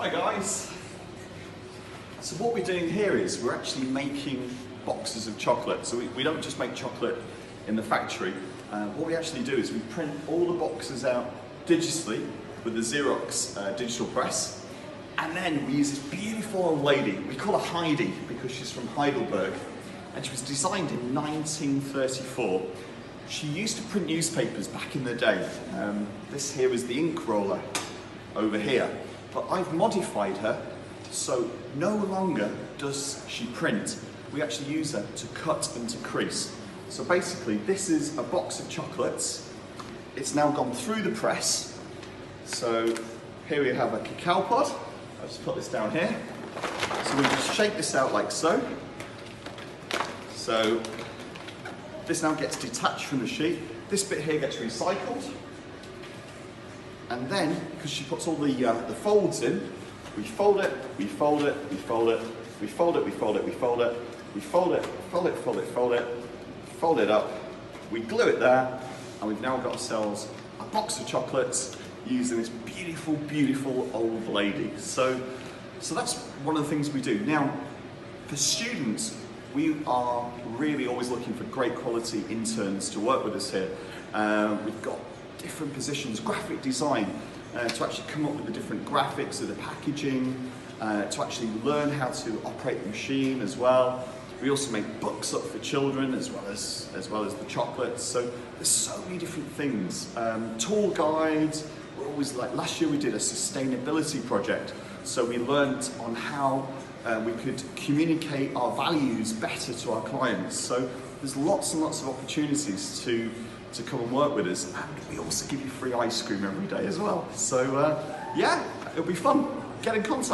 Hi guys. So what we're doing here is we're actually making boxes of chocolate. So we don't just make chocolate in the factory. What we actually do is we print all the boxes out digitally with the Xerox digital press. And then we use this beautiful old lady. We call her Heidi because she's from Heidelberg. And she was designed in 1934. She used to print newspapers back in the day. This here is the ink roller over here. But I've modified her, so no longer does she print. We actually use her to cut and to crease. So basically, this is a box of chocolates. It's now gone through the press. So here we have a cacao pod. I'll just put this down here. So we just shake this out like so. So this now gets detached from the sheet. This bit here gets recycled. And then, because she puts all the folds in, we fold it, we fold it, we fold it, we fold it, we fold it, we fold it, we fold it, fold it, fold it, fold it, fold it up, we glue it there, and we've now got ourselves a box of chocolates using this beautiful, beautiful old lady. So that's one of the things we do. Now, for students, we are really always looking for great quality interns to work with us here. We've got different positions, graphic design, to actually come up with the different graphics of the packaging, to actually learn how to operate the machine as well. We also make books up for children as well as the chocolates. So there's so many different things. Tour guides. We're always like, last year we did a sustainability project. So we learned on how we could communicate our values better to our clients. So there's lots and lots of opportunities to come and work with us, and we also give you free ice cream every day as well. So yeah, it'll be fun. Get in contact.